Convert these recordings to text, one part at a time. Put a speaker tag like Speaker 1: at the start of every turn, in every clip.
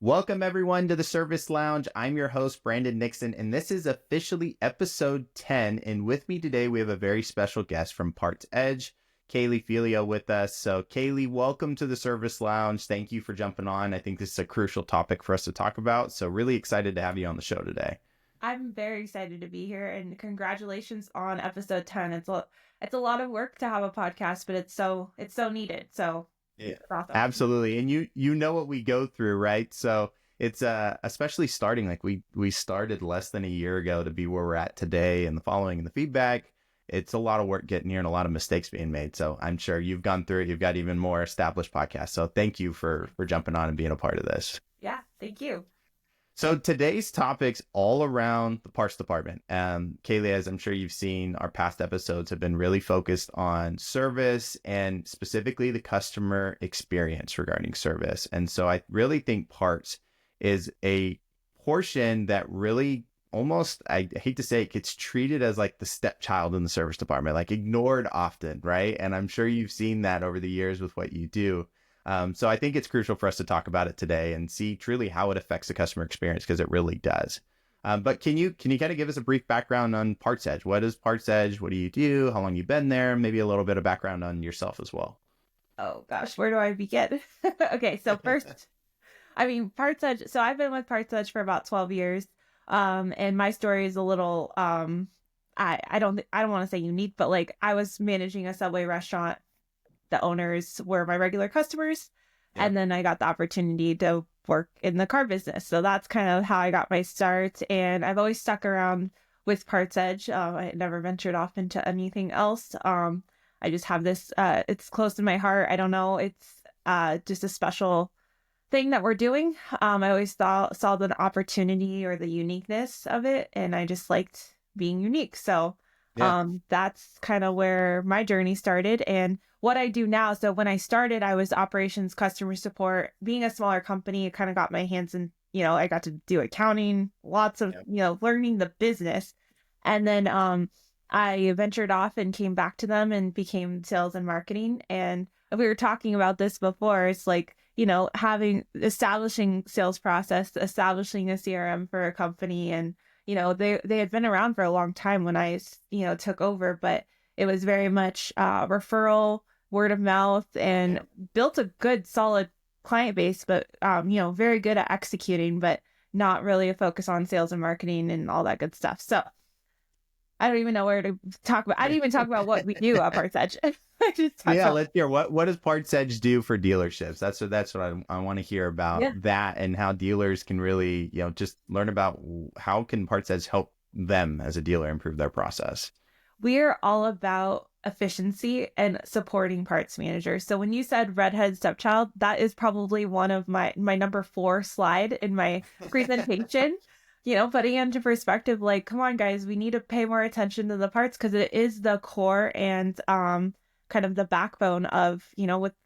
Speaker 1: Welcome everyone to the Service Lounge. I'm your host, Brandon Nixon, and this is officially episode 10. And with me today, we have a very special guest from PartsEdge, Kaylee Felio with us. So Kaylee, welcome to the Service Lounge. Thank you for jumping on. I think this is a crucial topic for us to talk about. So really excited to have you on the show today.
Speaker 2: I'm very excited to be here, and congratulations on episode 10. It's a lot of work to have a podcast, but it's so needed. So
Speaker 1: Yeah,
Speaker 2: it's awesome.
Speaker 1: absolutely. And you know what we go through, right? So it's especially starting, like we started less than a year ago to be where we're at today, and the following and the feedback. It's a lot of work getting here and a lot of mistakes being made. So I'm sure you've gone through it. You've got even more established podcasts. So thank you for jumping on and being a part of this.
Speaker 2: Yeah, thank you.
Speaker 1: So today's topic's all around the parts department. Kaylee, as I'm sure you've seen, our past episodes have been really focused on service and specifically the customer experience regarding service. And so I really think parts is a portion that really almost, I hate to say it, gets treated as like the stepchild in the service department, like ignored often, right? And I'm sure you've seen that over the years with what you do. So I think it's crucial for us to talk about it today and see truly how it affects the customer experience, because it really does. But can you kind of give us a brief background on PartsEdge? What is PartsEdge? What do you do? How long you been there? Maybe a little bit of background on yourself as well.
Speaker 2: Oh gosh, where do I begin? Okay, so first, PartsEdge. So I've been with PartsEdge for about 12 years. And my story is a little, I don't want to say unique, but like I was managing a Subway restaurant. The owners were my regular customers. Yep. And then I got the opportunity to work in the car business. So that's kind of how I got my start. And I've always stuck around with PartsEdge. I never ventured off into anything else. I just have this, it's close to my heart. I don't know. It's just a special thing that we're doing. I always saw the opportunity or the uniqueness of it. And I just liked being unique. So that's kind of where my journey started and what I do now. So when I started, I was operations, customer support. Being a smaller company, it kind of got my hands in, I got to do accounting, lots of, learning the business. And then I ventured off and came back to them and became sales and marketing. And we were talking about this before. It's like, establishing sales process, establishing a CRM for a company, and they had been around for a long time when I, took over, but it was very much referral, word of mouth, and built a good, solid client base, but, very good at executing, but not really a focus on sales and marketing and all that good stuff. So I don't even know where to talk about. I didn't even talk about what we do at PartsEdge.
Speaker 1: Let's hear what does PartsEdge do for dealerships? That's what I want to hear about, that and how dealers can really, just learn about how can PartsEdge help them as a dealer improve their process.
Speaker 2: We're all about efficiency and supporting parts managers. So when you said redhead stepchild, that is probably one of my number 4 slide in my presentation. Putting into perspective, like, come on, guys, we need to pay more attention to the parts because it is the core and kind of the backbone of,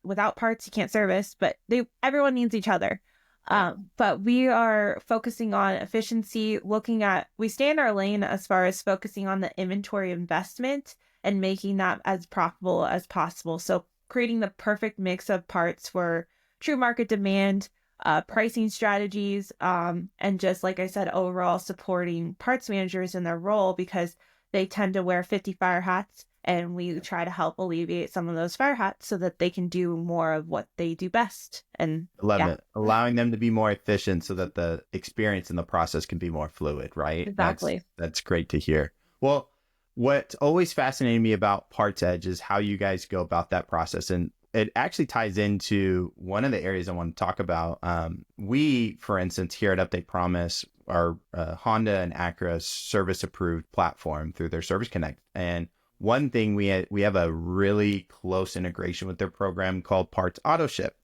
Speaker 2: without parts, you can't service, but everyone needs each other. But we are focusing on efficiency, we stay in our lane as far as focusing on the inventory investment and making that as profitable as possible. So creating the perfect mix of parts for true market demand, pricing strategies, and just like I said, overall supporting parts managers in their role because they tend to wear 50 fire hats, and we try to help alleviate some of those fire hats so that they can do more of what they do best. And
Speaker 1: love it, allowing them to be more efficient so that the experience in the process can be more fluid, right?
Speaker 2: Exactly.
Speaker 1: That's great to hear. Well, what's always fascinated me about PartsEdge is how you guys go about that process, and it actually ties into one of the areas I want to talk about. We, for instance, here at Update Promise, are Honda and Acura service approved platform through their Service Connect. And one thing we have a really close integration with their program called Parts Auto Ship,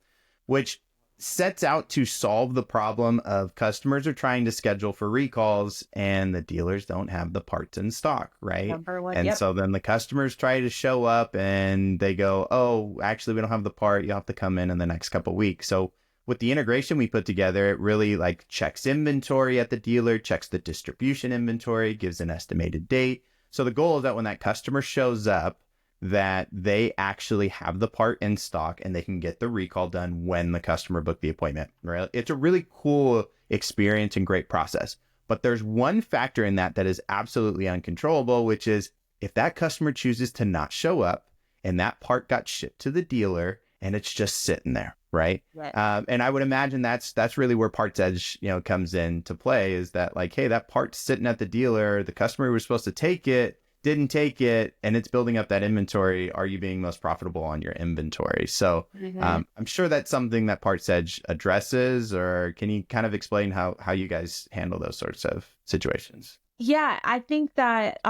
Speaker 1: which sets out to solve the problem of customers are trying to schedule for recalls and the dealers don't have the parts in stock, right?
Speaker 2: Number one,
Speaker 1: and so then the customers try to show up and they go, oh, actually, we don't have the part. You'll have to come in the next couple of weeks. So with the integration we put together, it really like checks inventory at the dealer, checks the distribution inventory, gives an estimated date. So the goal is that when that customer shows up, that they actually have the part in stock and they can get the recall done when the customer booked the appointment, right? It's a really cool experience and great process. But there's one factor in that that is absolutely uncontrollable, which is if that customer chooses to not show up and that part got shipped to the dealer and it's just sitting there, right?
Speaker 2: Right.
Speaker 1: And I would imagine that's really where PartsEdge, comes into play, is that like, hey, that part's sitting at the dealer, the customer who was supposed to take it didn't take it, and it's building up that inventory. Are you being most profitable on your inventory? So I'm sure that's something that PartsEdge addresses, or can you kind of explain how you guys handle those sorts of situations?
Speaker 2: Yeah, I think that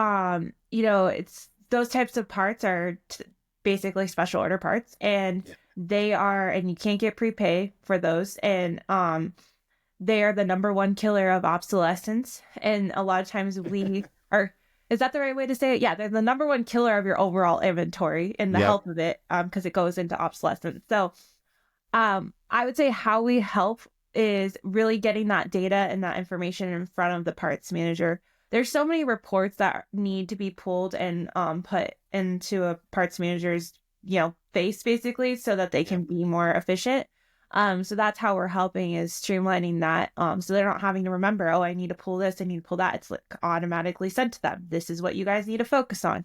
Speaker 2: it's those types of parts are basically special order parts, and and you can't get prepay for those, and they are the number one killer of obsolescence. And a lot of times we are, is that the right way to say it? Yeah, they're the number one killer of your overall inventory and the health of it, because it goes into obsolescence. So I would say how we help is really getting that data and that information in front of the parts manager. There's so many reports that need to be pulled and put into a parts manager's face, basically, so that they can be more efficient. So that's how we're helping, is streamlining that. So they're not having to remember, oh, I need to pull this, I need to pull that. It's like automatically sent to them. This is what you guys need to focus on.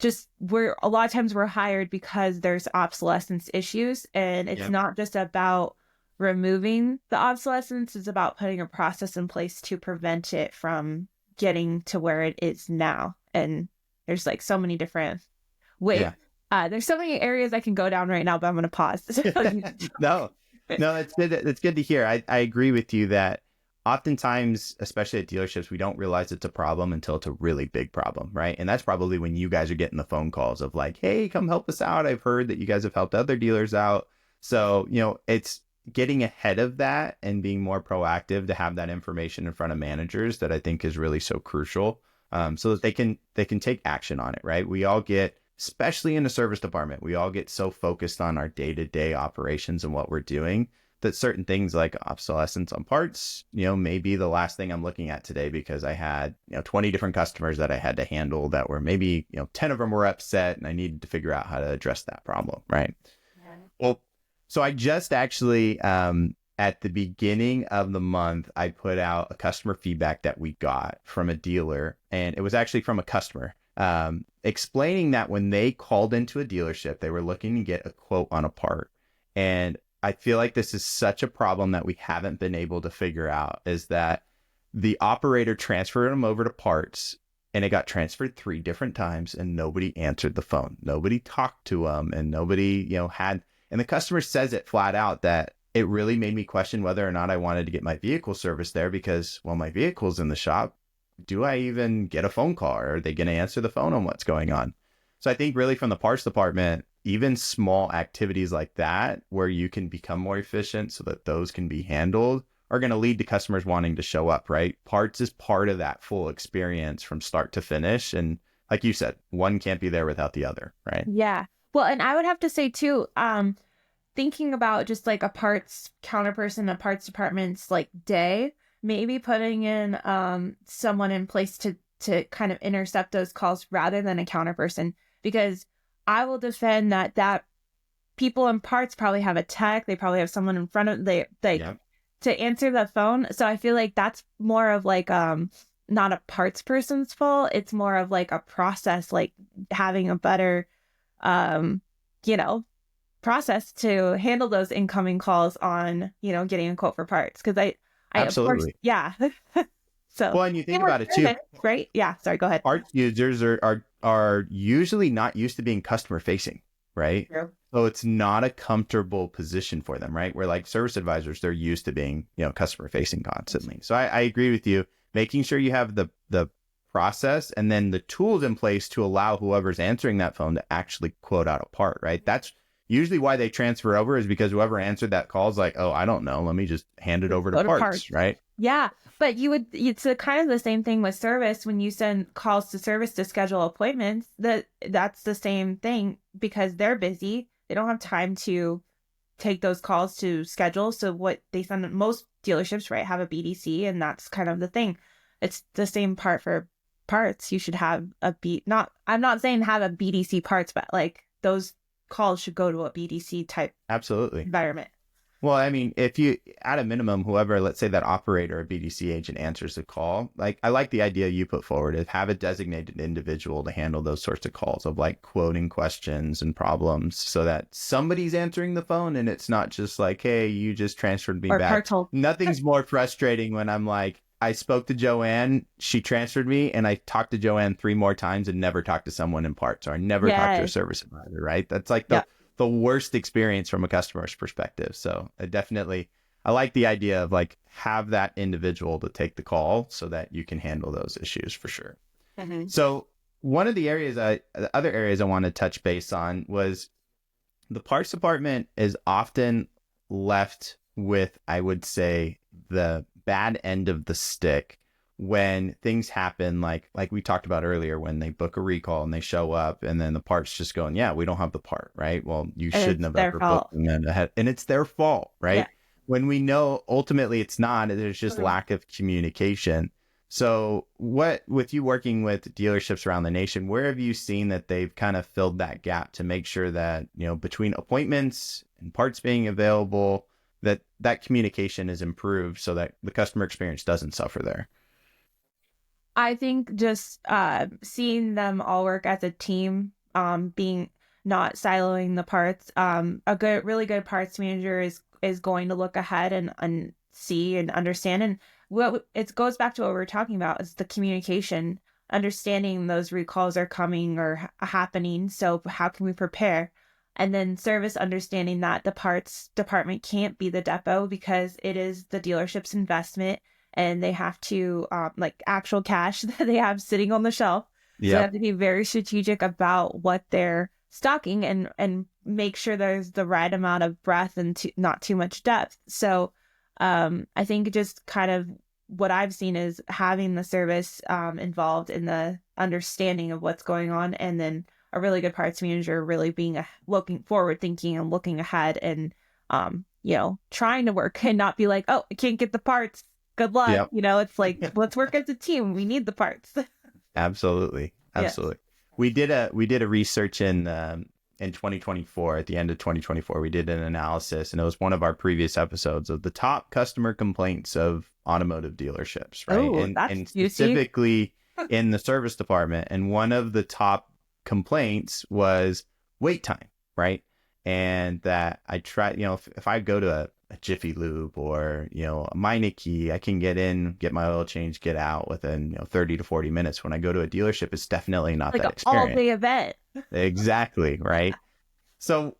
Speaker 2: Just we're a lot of times we're hired because there's obsolescence issues, and it's not just about removing the obsolescence, it's about putting a process in place to prevent it from getting to where it is now. And there's like so many different ways. There's so many areas I can go down right now, but I'm going to pause.
Speaker 1: No, it's good. It's good to hear. I agree with you that oftentimes, especially at dealerships, we don't realize it's a problem until it's a really big problem, right? And that's probably when you guys are getting the phone calls of like, hey, come help us out. I've heard that you guys have helped other dealers out. So, it's getting ahead of that and being more proactive to have that information in front of managers that I think is really so crucial, so that they can take action on it, right? We all get, especially in the service department, we all get so focused on our day-to-day operations and what we're doing that certain things like obsolescence on parts, may be the last thing I'm looking at today, because I had, 20 different customers that I had to handle that were maybe, 10 of them were upset, and I needed to figure out how to address that problem, right? Well, so I just actually, at the beginning of the month, I put out a customer feedback that we got from a dealer, and it was actually from a customer, explaining that when they called into a dealership, they were looking to get a quote on a part. And I feel like this is such a problem that we haven't been able to figure out, is that the operator transferred them over to parts, and it got transferred 3 different times, and nobody answered the phone. Nobody talked to them, and nobody, and the customer says it flat out that it really made me question whether or not I wanted to get my vehicle serviced there, because, well, my vehicle's in the shop. Do I even get a phone call? Or are they going to answer the phone on what's going on? So I think really from the parts department, even small activities like that, where you can become more efficient so that those can be handled, are going to lead to customers wanting to show up, right? Parts is part of that full experience from start to finish. And like you said, one can't be there without the other, right?
Speaker 2: Yeah. Well, and I would have to say too, thinking about just like a parts counterperson, a parts department's like day, maybe putting in someone in place to kind of intercept those calls rather than a counterperson, because I will defend that people in parts probably have a tech, they probably have someone in front of to answer the phone. So I feel like that's more of like not a parts person's fault. It's more of like a process, like having a better process to handle those incoming calls on, getting a quote for parts. Because I
Speaker 1: Absolutely.
Speaker 2: of course, yeah. So,
Speaker 1: well, and you think about it too,
Speaker 2: right? Yeah. Sorry, go ahead.
Speaker 1: Parts users are usually not used to being customer facing, right?
Speaker 2: True.
Speaker 1: So it's not a comfortable position for them, right? Where like service advisors, they're used to being, customer facing constantly. So I agree with you. Making sure you have the process and then the tools in place to allow whoever's answering that phone to actually quote out a part, right? That's usually why they transfer over, is because whoever answered that call is like, oh, I don't know, let me just hand it over to parts, right?
Speaker 2: Yeah. But it's a kind of the same thing with service. When you send calls to service to schedule appointments, that's the same thing, because they're busy. They don't have time to take those calls to schedule. So what they send, most dealerships, right, have a BDC, and that's kind of the thing. It's the same part for parts, you should have a I'm not saying have a BDC parts, but like those calls should go to a BDC type
Speaker 1: Absolutely.
Speaker 2: environment.
Speaker 1: Well, I mean, if you, at a minimum, whoever, let's say that operator or BDC agent answers the call, like I like the idea you put forward of have a designated individual to handle those sorts of calls of like quoting questions and problems so that somebody's answering the phone and it's not just like, hey, you just transferred me
Speaker 2: Or
Speaker 1: back.
Speaker 2: parts hold.
Speaker 1: Nothing's more frustrating when I'm like, I spoke to Joanne, she transferred me, and I talked to Joanne 3 more times and never talked to someone in parts, or I never talked to a
Speaker 2: Yes.
Speaker 1: service advisor, right? That's like
Speaker 2: Yeah.
Speaker 1: the worst experience from a customer's perspective. So I like the idea of like have that individual to take the call so that you can handle those issues for sure.
Speaker 2: Mhm.
Speaker 1: So one of the other areas I want to touch base on was the parts department is often left with, I would say, the bad end of the stick when things happen like we talked about earlier, when they book a recall and they show up and then the part's just going, yeah, we don't have the part, right? Well, you
Speaker 2: And
Speaker 1: shouldn't
Speaker 2: it's
Speaker 1: have
Speaker 2: their
Speaker 1: ever
Speaker 2: fault.
Speaker 1: booked them in ahead, and it's their fault, right?
Speaker 2: Yeah.
Speaker 1: When we know ultimately it's not, there's just
Speaker 2: Mhm.
Speaker 1: lack of communication. So what, with you working with dealerships around the nation, where have you seen that they've kind of filled that gap to make sure that, you know, between appointments and parts being available, that communication is improved so that the customer experience doesn't suffer there?
Speaker 2: I think just seeing them all work as a team, being not siloing the parts. Really good parts manager is going to look ahead and see and understand. And what it goes back to what we were talking about is the communication, understanding those recalls are coming or happening. So how can we prepare? And then service understanding that the parts department can't be the depot because it is the dealership's investment and they have to like actual cash that they have sitting on the shelf. So they
Speaker 1: Yep.
Speaker 2: have to be very strategic about what they're stocking and make sure there's the right amount of breadth and not too much depth. So I think just kind of what I've seen is having the service involved in the understanding of what's going on, and then a really good parts manager really being looking forward thinking and looking ahead and trying to work and not be like, oh, I can't get the parts, good luck.
Speaker 1: Yep.
Speaker 2: It's like, let's work as a team, we need the parts.
Speaker 1: Absolutely.
Speaker 2: Yes.
Speaker 1: Absolutely. We did a research in 2024, at the end of 2024, we did an analysis, and it was one of our previous episodes of the top customer complaints of automotive dealerships, right?
Speaker 2: Oh,
Speaker 1: And
Speaker 2: that's
Speaker 1: and
Speaker 2: juicy.
Speaker 1: specifically in the service department. And one of the top complaints was wait time, right? And that I try, if I go to a Jiffy Lube or, a Meineke, I can get in, get my oil change, get out within, 30 to 40 minutes. When I go to a dealership, it's definitely not
Speaker 2: Like
Speaker 1: that
Speaker 2: an all
Speaker 1: experience.
Speaker 2: day event.
Speaker 1: Exactly, right? So,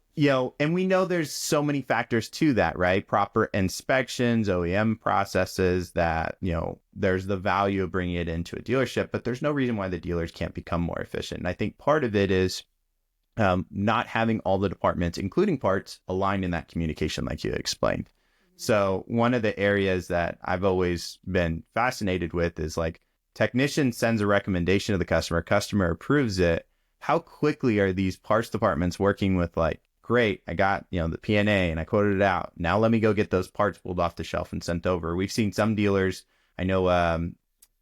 Speaker 1: and we know there's so many factors to that, right? Proper inspections, OEM processes that, there's the value of bringing it into a dealership, but there's no reason why the dealers can't become more efficient. And I think part of it is not having all the departments, including parts, aligned in that communication, like you explained. So one of the areas that I've always been fascinated with is like technician sends a recommendation to the customer approves it. How quickly are these parts departments working with like, great, I got, the P&A and I quoted it out. Now let me go get those parts pulled off the shelf and sent over. We've seen some dealers, I know,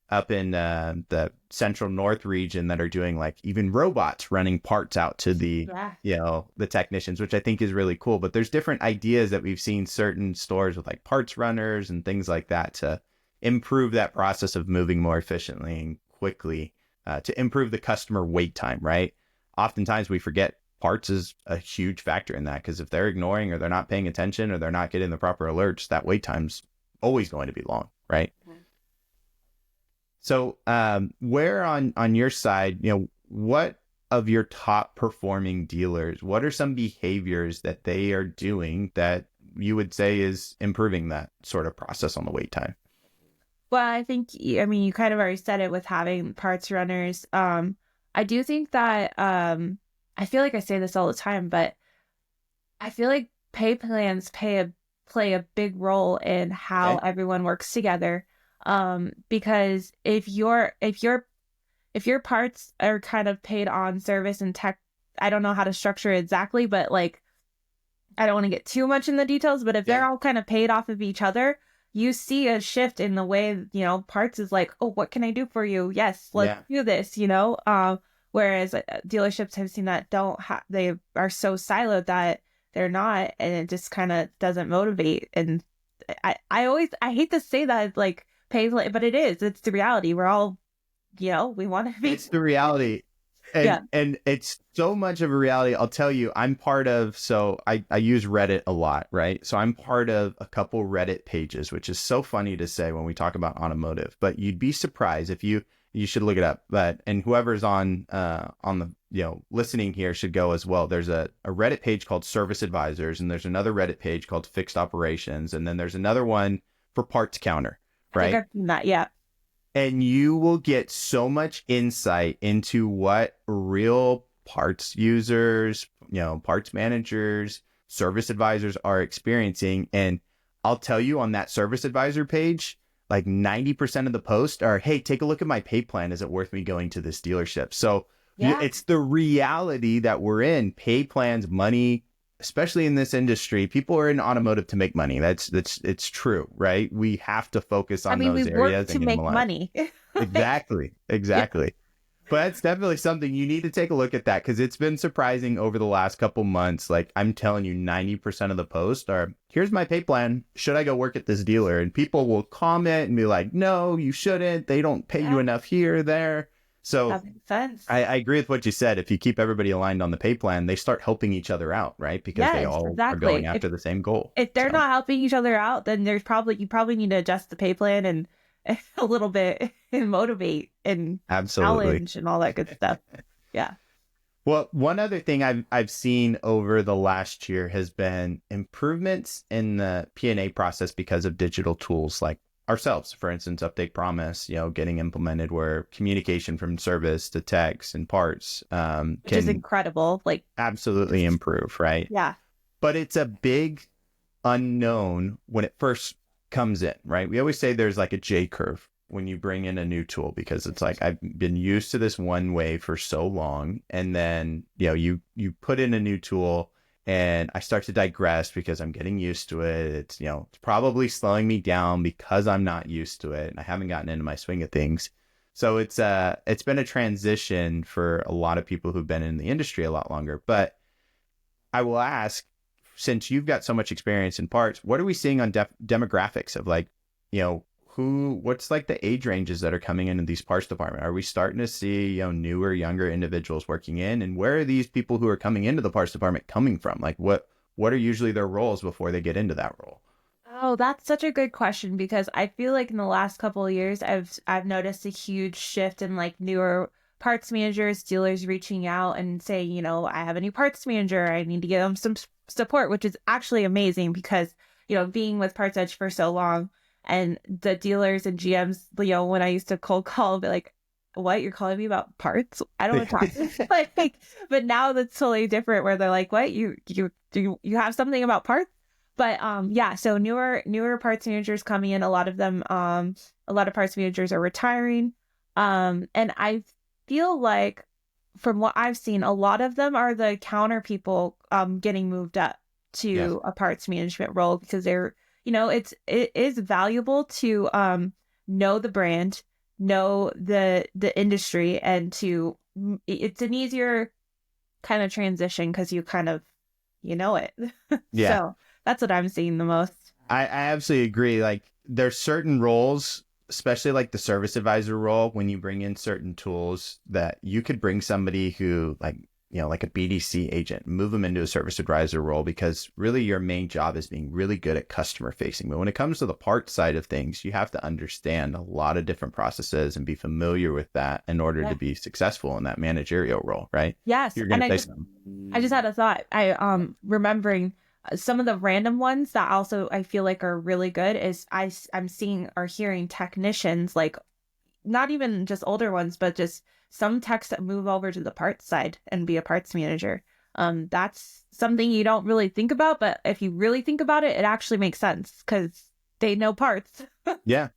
Speaker 1: up in the central north region that are doing like even robots running parts out to the
Speaker 2: Yeah.
Speaker 1: the technicians, which I think is really cool. But there's different ideas that we've seen certain stores with like parts runners and things like that to improve that process of moving more efficiently and quickly, to improve the customer wait time, right? Oftentimes we forget parts is a huge factor in that, because if they're ignoring or they're not paying attention or they're not getting the proper alerts, that wait time's always going to be long, right?
Speaker 2: Mhm.
Speaker 1: So, where on your side, what of your top performing dealers, what are some behaviors that they are doing that you would say is improving that sort of process on the wait time?
Speaker 2: Well, I think, you kind of already said it with having parts runners. I do think that, I feel like I say this all the time, but I feel like pay plans play a big role in how
Speaker 1: Okay.
Speaker 2: everyone works together. Because if your parts are kind of paid on service and tech, I don't know how to structure it exactly, but like I don't want to get too much in the details, but if they're
Speaker 1: Okay.
Speaker 2: all kind of paid off of each other, you see a shift in the way, parts is like, oh, what can I do for you? Yes, let's
Speaker 1: Yeah.
Speaker 2: do this, whereas dealerships have seen that don't have, they are so siloed that they're not, and it just kind of doesn't motivate. And I hate to say that, like, painful, but it's the reality. We're all, we want to be.
Speaker 1: It's the reality.
Speaker 2: Yeah.
Speaker 1: And it's so much of a reality. I'll tell you, I'm part of, so I use Reddit a lot, right? So I'm part of a couple Reddit pages, which is so funny to say when we talk about automotive, but you'd be surprised if you should look it up. But, and whoever's on the, listening here should go as well. There's a Reddit page called Service Advisors, and there's another Reddit page called Fixed Operations. And then there's another one for Parts Counter,
Speaker 2: I think
Speaker 1: right?
Speaker 2: I've seen that. Yeah.
Speaker 1: And you will get so much insight into what real parts users, parts managers, service advisors are experiencing. And I'll tell you, on that service advisor page, like 90% of the posts are, hey, take a look at my pay plan. Is it worth me going to this dealership? So
Speaker 2: Yeah.
Speaker 1: it's the reality that we're in. Pay plans, money, especially in this industry. People are in automotive to make money. It's true, right? We have to focus
Speaker 2: I
Speaker 1: on
Speaker 2: mean, we
Speaker 1: those
Speaker 2: work
Speaker 1: areas
Speaker 2: to
Speaker 1: and get them
Speaker 2: make
Speaker 1: aligned.
Speaker 2: money.
Speaker 1: Exactly.
Speaker 2: Yeah.
Speaker 1: But that's definitely something you need to take a look at, that, because it's been surprising over the last couple months. Like, I'm telling you, 90% of the posts are, here's my pay plan. Should I go work at this dealer? And people will comment and be like, no, you shouldn't. They don't pay you
Speaker 2: Yeah.
Speaker 1: enough here, there. So
Speaker 2: That makes sense.
Speaker 1: I agree with what you said. If you keep everybody aligned on the pay plan, they start helping each other out, right? Because they
Speaker 2: Yes,
Speaker 1: all are going
Speaker 2: exactly.
Speaker 1: after the same goal.
Speaker 2: If they're
Speaker 1: So
Speaker 2: not helping each other out, then you probably need to adjust the pay plan and a little bit and motivate and
Speaker 1: absolutely.
Speaker 2: challenge and all that good stuff. Yeah.
Speaker 1: Well, one other thing I've seen over the last year has been improvements in the P&A process because of digital tools like ourselves. For instance, Update Promise, getting implemented, where communication from service to techs and parts
Speaker 2: Which is
Speaker 1: can
Speaker 2: incredible. Like,
Speaker 1: absolutely improve, right?
Speaker 2: yeah.
Speaker 1: But it's a big unknown when it first comes in, right? We always say there's like a J curve when you bring in a new tool, because it's like, I've been used to this one way for so long, and then you put in a new tool and I start to digress because I'm getting used to it. It's it's probably slowing me down because I'm not used to it and I haven't gotten into my swing of things. So it's been a transition for a lot of people who've been in the industry a lot longer. But I will ask, since you've got so much experience in parts, what are we seeing on demographics of, like, what's like the age ranges that are coming into these parts department? Are we starting to see, newer, younger individuals working in? And where are these people who are coming into the parts department coming from? Like, what are usually their roles before they get into that role?
Speaker 2: Oh, that's such a good question, because I feel like in the last couple of years, I've noticed a huge shift in, like, newer parts managers, dealers reaching out and saying, I have a new parts manager. I need to give them some support, which is actually amazing because, being with PartsEdge for so long, and the dealers and GMs, when I used to cold call, be like, what, you're calling me about parts? I don't want to talk to you. Like, but now that's totally different, where they're like, what, you have something about parts? But yeah, so newer parts managers coming in, a lot of them, a lot of parts managers are retiring. And I feel like, from what I've seen, a lot of them are the counter people getting moved up to
Speaker 1: Yes.
Speaker 2: a parts management role, because they're, it is valuable to know the brand, know the industry, and it's an easier kind of transition because you kind of it.
Speaker 1: Yeah.
Speaker 2: So that's what I'm seeing the most.
Speaker 1: I absolutely agree. Like, there's certain roles, especially like the service advisor role, when you bring in certain tools, that you could bring somebody who, like, like a BDC agent, move them into a service advisor role, because really your main job is being really good at customer facing. But when it comes to the part side of things, you have to understand a lot of different processes and be familiar with that in order to be successful in that managerial role, right?
Speaker 2: Yes.
Speaker 1: You're going
Speaker 2: And
Speaker 1: to say something.
Speaker 2: I just had a thought. Remembering some of the random ones that also I feel like are really good is I'm seeing or hearing technicians, like, not even just older ones, but just some techs that move over to the parts side and be a parts manager. That's something you don't really think about, but if you really think about it, it actually makes sense because they know parts.
Speaker 1: Yeah.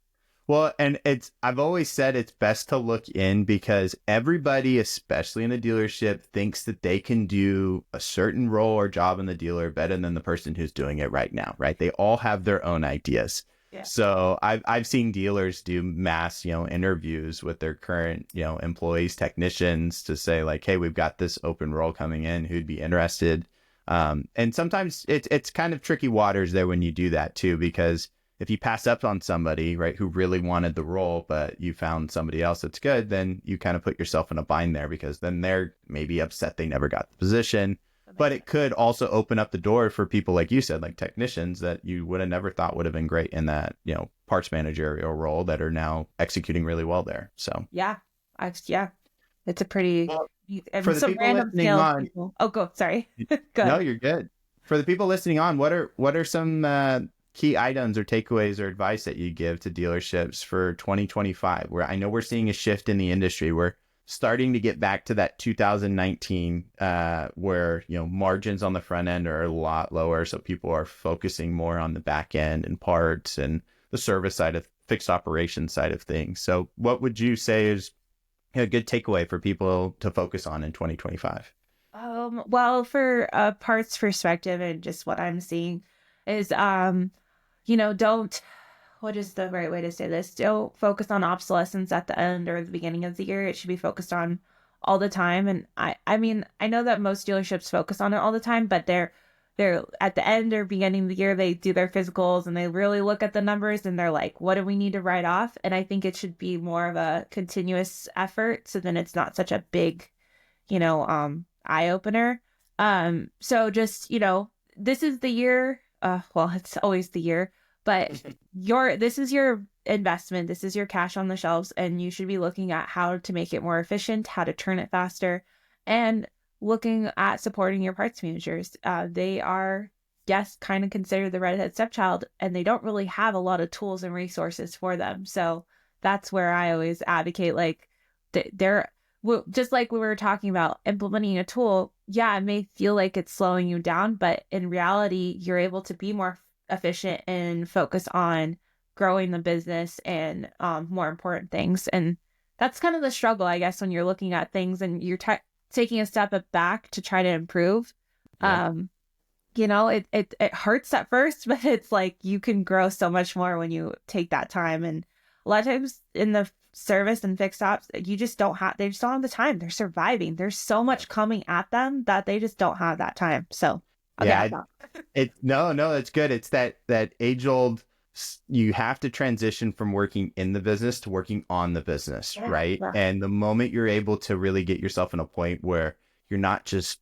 Speaker 1: Well, and I've always said it's best to look in, because everybody, especially in a dealership, thinks that they can do a certain role or job in the dealer better than the person who's doing it right now, right? They all have their own ideas.
Speaker 2: Yeah.
Speaker 1: So I've seen dealers do mass, interviews with their current, employees, technicians to say like, hey, we've got this open role coming in, who'd be interested. And sometimes it's kind of tricky waters there when you do that too, because if you pass up on somebody, right, who really wanted the role, but you found somebody else that's good, then you kind of put yourself in a bind there, because then they're maybe upset they never got the position. But it could also open up the door for people, like you said, like technicians that you would have never thought would have been great in that, parts managerial role, that are now executing really well there. So
Speaker 2: Yeah. Yeah. It's a pretty,
Speaker 1: well,
Speaker 2: and
Speaker 1: for the
Speaker 2: some
Speaker 1: people
Speaker 2: random
Speaker 1: listening
Speaker 2: sales
Speaker 1: on,
Speaker 2: people. Oh, go. Sorry.
Speaker 1: no,
Speaker 2: Good.
Speaker 1: you're good. For the people listening on, what are some key items or takeaways or advice that you give to dealerships for 2025? Where I know we're seeing a shift in the industry. We're starting to get back to that 2019 where margins on the front end are a lot lower, so people are focusing more on the back end and parts and the service side of fixed operation side of things. So what would you say is a good takeaway for people to focus on in 2025?
Speaker 2: Well, for a parts perspective and just what I'm seeing is, don't, what is the right way to say this? Don't focus on obsolescence at the end or the beginning of the year. It should be focused on all the time. And I mean, I know that most dealerships focus on it all the time, but they're at the end or beginning of the year, they do their physicals and they really look at the numbers and they're like, what do we need to write off? And I think it should be more of a continuous effort. So then it's not such a big, eye opener. So just, this is the year, well, it's always the year, but this is your investment. This is your cash on the shelves, and you should be looking at how to make it more efficient, how to turn it faster, and looking at supporting your parts managers. They are, yes, kind of considered the redhead stepchild, and they don't really have a lot of tools and resources for them. So that's where I always advocate, like, they're, well, just like we were talking about implementing a tool, yeah, it may feel like it's slowing you down, but in reality, you're able to be more efficient and focus on growing the business and more important things. And that's kind of the struggle, I guess, when you're looking at things and you're taking a step back to try to improve.
Speaker 1: Yeah.
Speaker 2: It hurts at first, but it's like you can grow so much more when you take that time. And a lot of times in the service and fixed ops, they just don't have the time. They're surviving. There's so much coming at them that they just don't have that time. So
Speaker 1: Yeah, no, that's good. It's that age old, you have to transition from working in the business to working on the business, right?
Speaker 2: Yeah.
Speaker 1: And the moment you're able to really get yourself in a point where you're not just,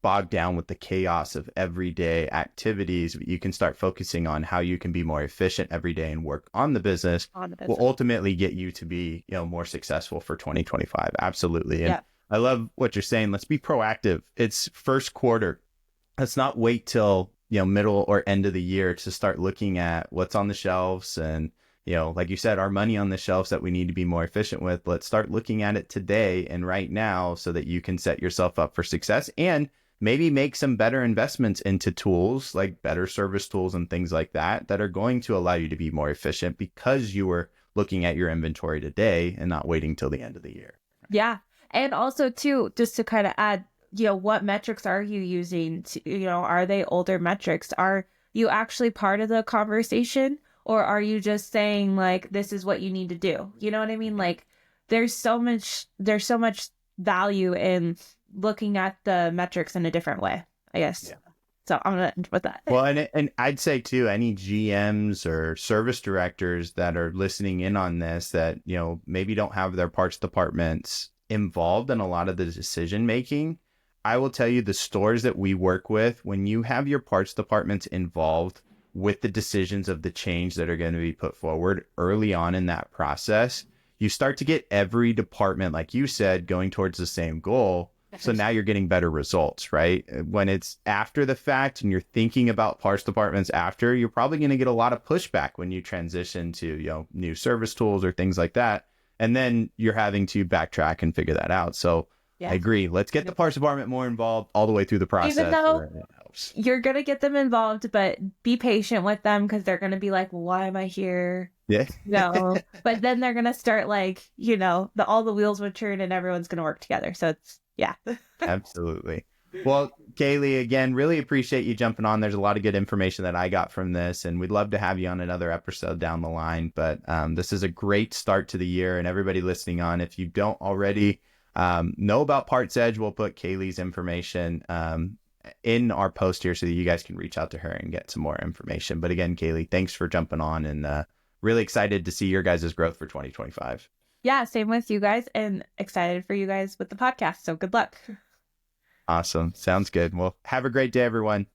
Speaker 1: bogged down with the chaos of everyday activities, but you can start focusing on how you can be more efficient every day and work on the business, will ultimately get you to be, more successful for 2025. Absolutely. And I love what you're saying. Let's be proactive. It's first quarter. Let's not wait till, middle or end of the year to start looking at what's on the shelves and, like you said, our money on the shelves that we need to be more efficient with. Let's start looking at it today and right now so that you can set yourself up for success and maybe make some better investments into tools like better service tools and things like that are going to allow you to be more efficient because you were looking at your inventory today and not waiting till the end of the year.
Speaker 2: Yeah. And also too, just to kind of add, what metrics are you using to, are they older metrics? Are you actually part of the conversation, or are you just saying like, this is what you need to do? You know what I mean? Like there's so much value in looking at the metrics in a different way, I guess. Yeah. So I'm going to end with that.
Speaker 1: Well, and I'd say too, any GMs or service directors that are listening in on this that, maybe don't have their parts departments involved in a lot of the decision making, I will tell you the stores that we work with, when you have your parts departments involved with the decisions of the change that are going to be put forward early on in that process, you start to get every department, like you said, going towards the same goal. So now you're getting better results, right? When it's after the fact and you're thinking about parts departments after, you're probably going to get a lot of pushback when you transition to, new service tools or things like that. And then you're having to backtrack and figure that out. So I agree. Let's get the parts department more involved all the way through the process.
Speaker 2: Even though you're going to get them involved, but be patient with them because they're going to be like, well, why am I here?
Speaker 1: Yeah.
Speaker 2: No. But then they're going to start like, all the wheels would turn and everyone's going to work together. So it's, yeah.
Speaker 1: Absolutely. Well, Kaylee, again, really appreciate you jumping on. There's a lot of good information that I got from this, and we'd love to have you on another episode down the line. But this is a great start to the year, and everybody listening on, if you don't already know about PartsEdge, we'll put Kaylee's information in our post here so that you guys can reach out to her and get some more information. But again, Kaylee, thanks for jumping on, and really excited to see your guys' growth for 2025.
Speaker 2: Yeah, same with you guys, and excited for you guys with the podcast. So good luck.
Speaker 1: Awesome. Sounds good. Well, have a great day, everyone.